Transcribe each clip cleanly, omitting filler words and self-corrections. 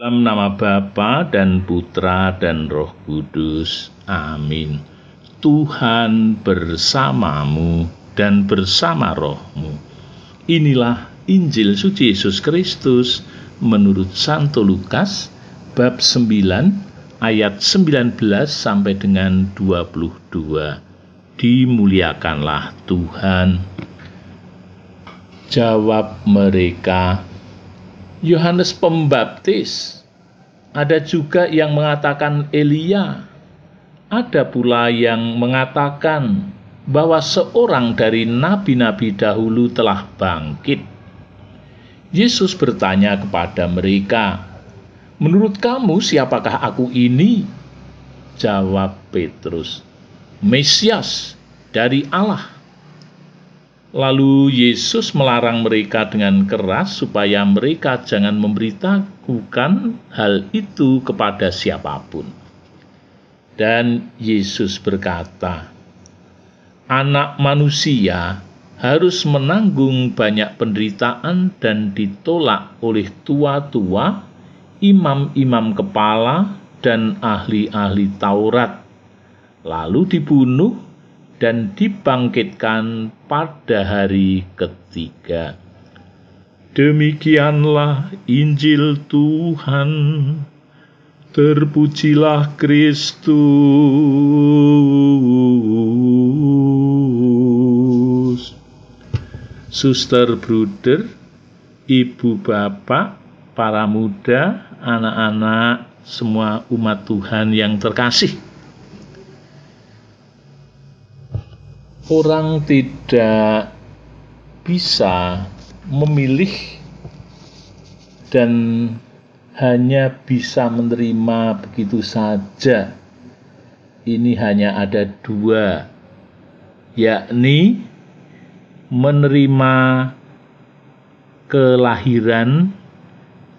Dalam nama Bapa dan Putra dan Roh Kudus. Amin. Tuhan bersamamu dan bersama rohmu. Inilah Injil suci Yesus Kristus menurut Santo Lukas bab 9 ayat 19 sampai dengan 22. Dimuliakanlah Tuhan. Jawab mereka, Yohanes Pembaptis. Ada juga yang mengatakan Elia. Ada pula yang mengatakan bahwa seorang dari nabi-nabi dahulu telah bangkit. Yesus bertanya kepada mereka, menurut kamu siapakah aku ini? Jawab Petrus, Mesias dari Allah. Lalu Yesus melarang mereka dengan keras supaya mereka jangan memberitahukan hal itu kepada siapapun. Dan Yesus berkata, Anak manusia harus menanggung banyak penderitaan dan ditolak oleh tua-tua, imam-imam kepala, dan ahli-ahli Taurat, lalu dibunuh dan dibangkitkan pada hari ketiga. Demikianlah Injil Tuhan. Terpujilah Kristus. Suster, bruder, ibu, bapak, para muda, anak-anak, semua umat Tuhan yang terkasih. Orang tidak bisa memilih dan hanya bisa menerima begitu saja. Ini hanya ada dua, yakni menerima kelahiran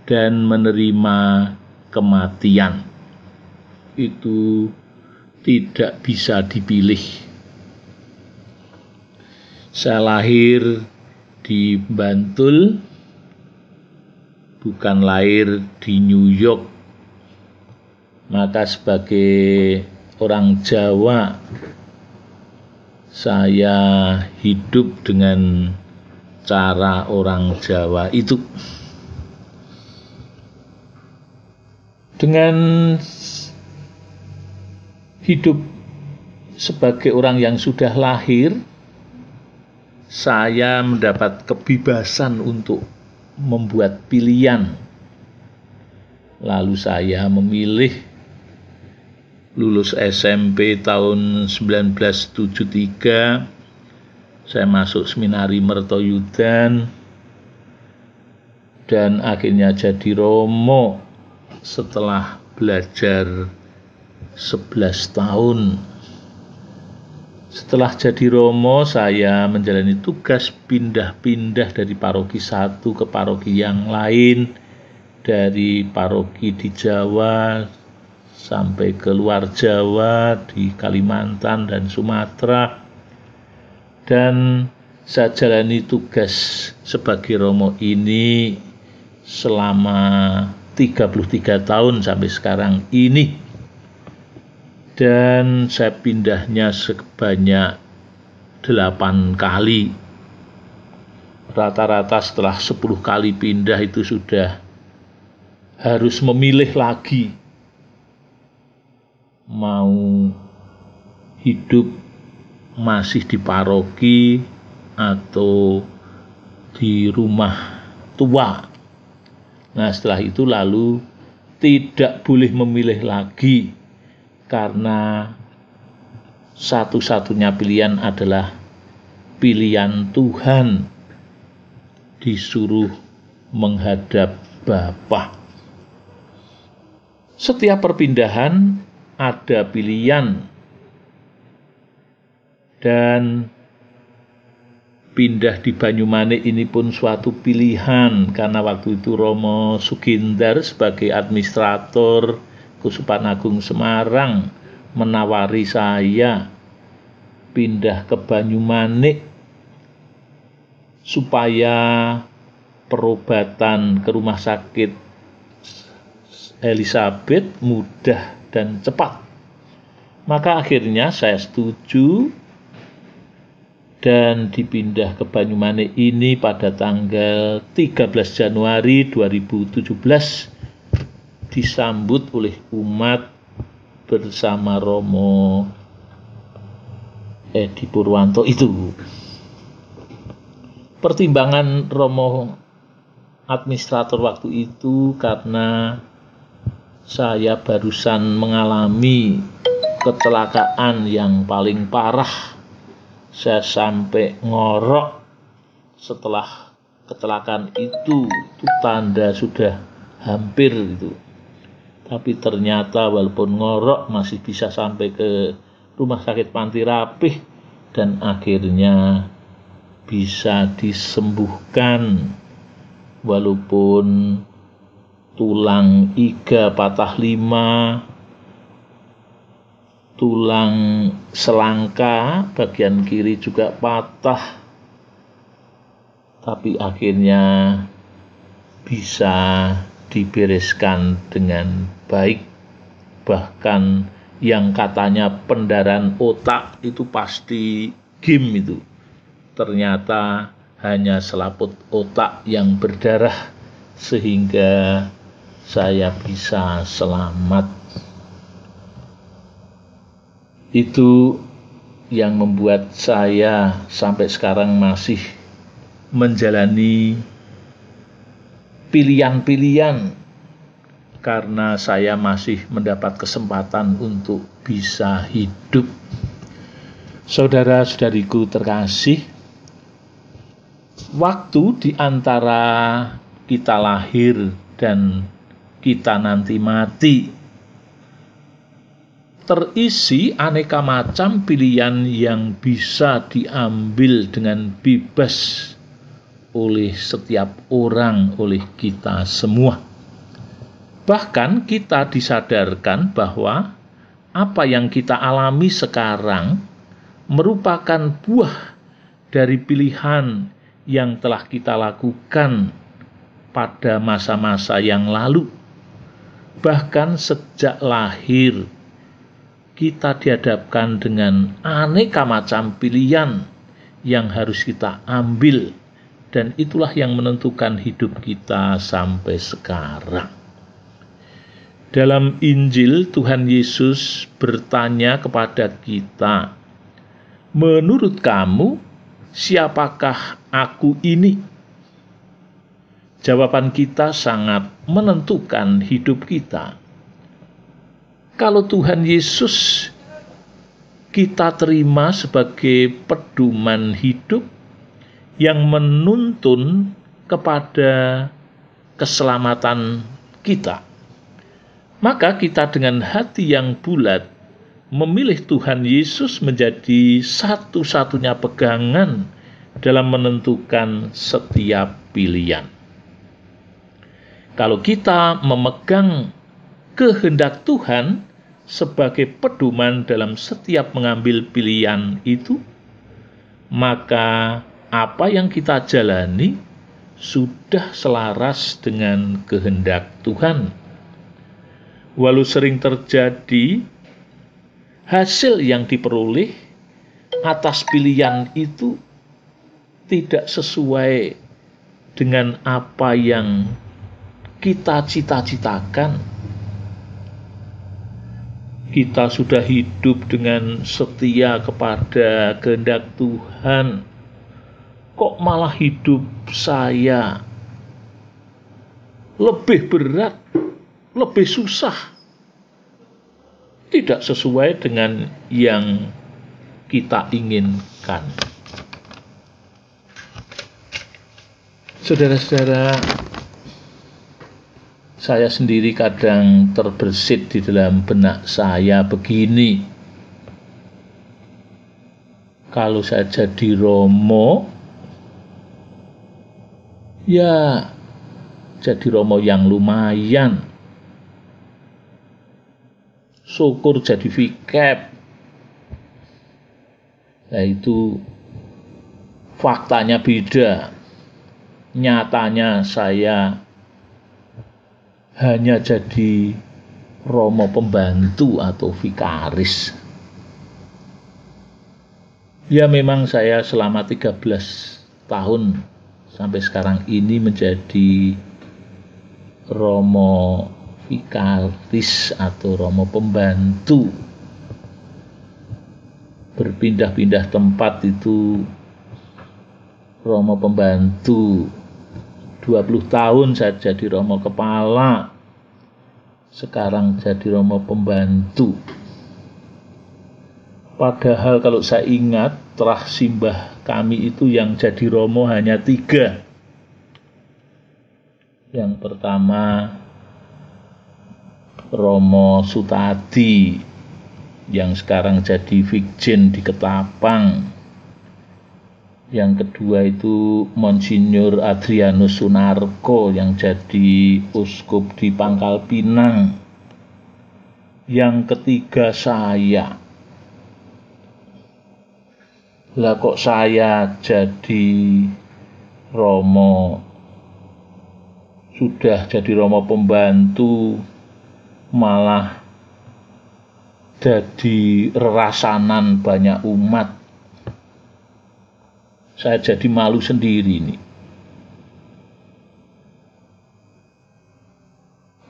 dan menerima kematian. Itu tidak bisa dipilih. Saya lahir di Bantul, bukan lahir di New York. Maka sebagai orang Jawa, saya hidup dengan cara orang Jawa itu. Dengan hidup sebagai orang yang sudah lahir, saya mendapat kebebasan untuk membuat pilihan. Lalu saya memilih lulus SMP tahun 1973. Saya masuk seminari Mertoyudan dan akhirnya jadi Romo setelah belajar 11 tahun. Setelah jadi Romo, saya menjalani tugas pindah-pindah dari paroki satu ke paroki yang lain, dari paroki di Jawa sampai ke luar Jawa, di Kalimantan dan Sumatera. Dan saya jalani tugas sebagai Romo ini selama 33 tahun sampai sekarang ini. Dan saya pindahnya sebanyak 8 kali. Rata-rata setelah 10 kali pindah itu sudah harus memilih lagi. Mau hidup masih di paroki atau di rumah tua. Nah, setelah itu lalu tidak boleh memilih lagi. Karena satu-satunya pilihan adalah pilihan Tuhan, disuruh menghadap Bapa. Setiap perpindahan ada pilihan, dan pindah di Banyumanik ini pun suatu pilihan, karena waktu itu Romo Sugindar sebagai administrator Keuskupan Agung Semarang menawari saya pindah ke Banyumanik supaya perobatan ke rumah sakit Elizabeth mudah dan cepat. Maka akhirnya saya setuju dan dipindah ke Banyumanik ini pada tanggal 13 Januari 2017, disambut oleh umat bersama Romo Edi Purwanto itu. Pertimbangan Romo administrator waktu itu karena saya barusan mengalami kecelakaan yang paling parah. Saya sampai ngorok setelah kecelakaan itu tanda sudah hampir itu. Tapi ternyata walaupun ngorok masih bisa sampai ke rumah sakit Panti Rapih dan akhirnya bisa disembuhkan walaupun tulang iga patah 5, tulang selangka bagian kiri juga patah, tapi akhirnya bisa dibereskan dengan baik. Bahkan yang katanya pendarahan otak itu pasti game itu, ternyata hanya selaput otak yang berdarah sehingga saya bisa selamat. Itu yang membuat saya sampai sekarang masih menjalani pilihan-pilihan karena saya masih mendapat kesempatan untuk bisa hidup. Saudara-saudariku terkasih, waktu di antara kita lahir dan kita nanti mati terisi aneka macam pilihan yang bisa diambil dengan bebas oleh setiap orang, oleh kita semua. Bahkan kita disadarkan bahwa apa yang kita alami sekarang merupakan buah dari pilihan yang telah kita lakukan pada masa-masa yang lalu. Bahkan sejak lahir kita dihadapkan dengan aneka macam pilihan yang harus kita ambil, dan itulah yang menentukan hidup kita sampai sekarang. Dalam Injil, Tuhan Yesus bertanya kepada kita, "Menurut kamu, siapakah aku ini?" Jawaban kita sangat menentukan hidup kita. Kalau Tuhan Yesus kita terima sebagai pedoman hidup yang menuntun kepada keselamatan kita, maka kita dengan hati yang bulat memilih Tuhan Yesus menjadi satu-satunya pegangan dalam menentukan setiap pilihan. Kalau kita memegang kehendak Tuhan sebagai pedoman dalam setiap mengambil pilihan itu, maka apa yang kita jalani sudah selaras dengan kehendak Tuhan. Walau sering terjadi hasil yang diperoleh atas pilihan itu tidak sesuai dengan apa yang kita cita-citakan. Kita sudah hidup dengan setia kepada kehendak Tuhan, kok malah hidup saya lebih berat, lebih susah, tidak sesuai dengan yang kita inginkan. Saudara-saudara, saya sendiri kadang terbersit di dalam benak saya begini, kalau saya jadi Romo, ya jadi Romo yang lumayan, syukur jadi vikep. Nah itu faktanya beda, nyatanya saya hanya jadi romo pembantu atau vikaris. Ya memang saya selama 13 tahun sampai sekarang ini menjadi romo vikaris atau romo pembantu. Berpindah-pindah tempat itu romo pembantu. 20 tahun saya jadi romo kepala, sekarang jadi romo pembantu. Padahal kalau saya ingat, terah simbah kami itu yang jadi romo hanya 3. Yang pertama Romo Sutadi, yang sekarang jadi Vikjen di Ketapang. Yang kedua itu Monsinyur Adrianus Sunarko yang jadi uskup di Pangkal Pinang. Yang ketiga saya. Lah kok saya jadi romo, sudah jadi romo pembantu, malah jadi rerasanan banyak umat. Saya jadi malu sendiri nih.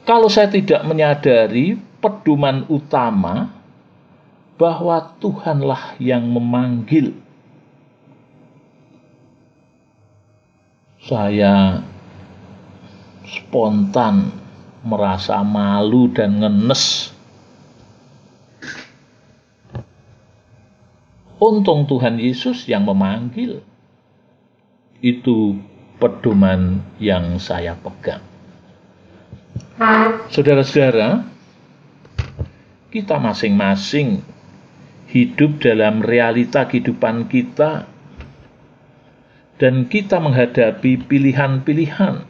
Kalau saya tidak menyadari pedoman utama bahwa Tuhanlah yang memanggil, saya spontan merasa malu dan ngenes. Untung Tuhan Yesus yang memanggil. Itu pedoman yang saya pegang. Saudara-saudara, kita masing-masing hidup dalam realita kehidupan kita, dan kita menghadapi pilihan-pilihan.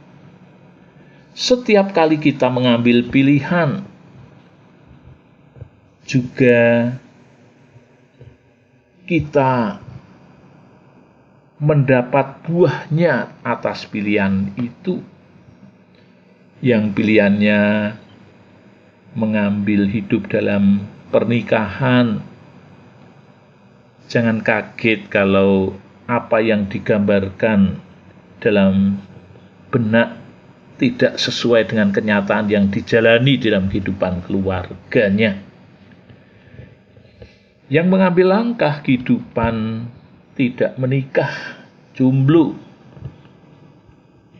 Setiap kali kita mengambil pilihan, juga kita mendapat buahnya atas pilihan itu. Yang pilihannya mengambil hidup dalam pernikahan. Jangan kaget kalau apa yang digambarkan dalam benak tidak sesuai dengan kenyataan yang dijalani dalam kehidupan keluarganya. Yang mengambil langkah kehidupan tidak menikah, jomblo,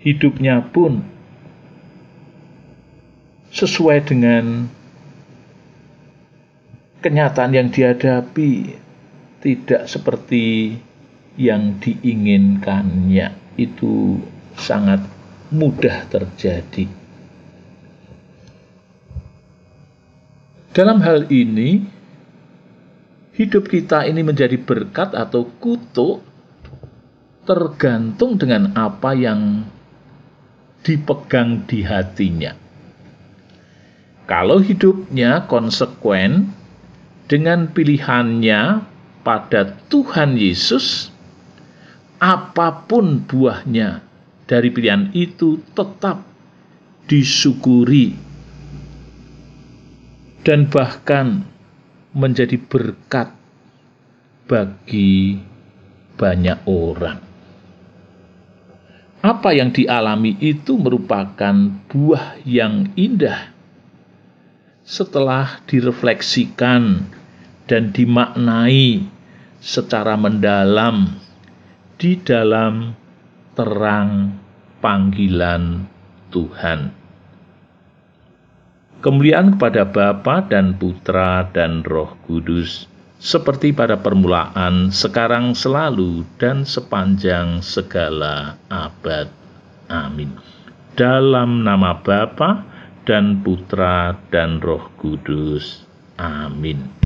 hidupnya pun sesuai dengan kenyataan yang dihadapi, tidak seperti yang diinginkannya. Itu sangat mudah terjadi. Dalam hal ini, hidup kita ini menjadi berkat atau kutuk tergantung dengan apa yang dipegang di hatinya. Kalau hidupnya konsekuen dengan pilihannya pada Tuhan Yesus, apapun buahnya dari pilihan itu tetap disyukuri dan bahkan menjadi berkat bagi banyak orang. Apa yang dialami itu merupakan buah yang indah setelah direfleksikan dan dimaknai secara mendalam di dalam terang panggilan Tuhan. Kemuliaan kepada Bapa dan Putra dan Roh Kudus, seperti pada permulaan, sekarang, selalu, dan sepanjang segala abad. Amin. Dalam nama Bapa dan Putra dan Roh Kudus. Amin.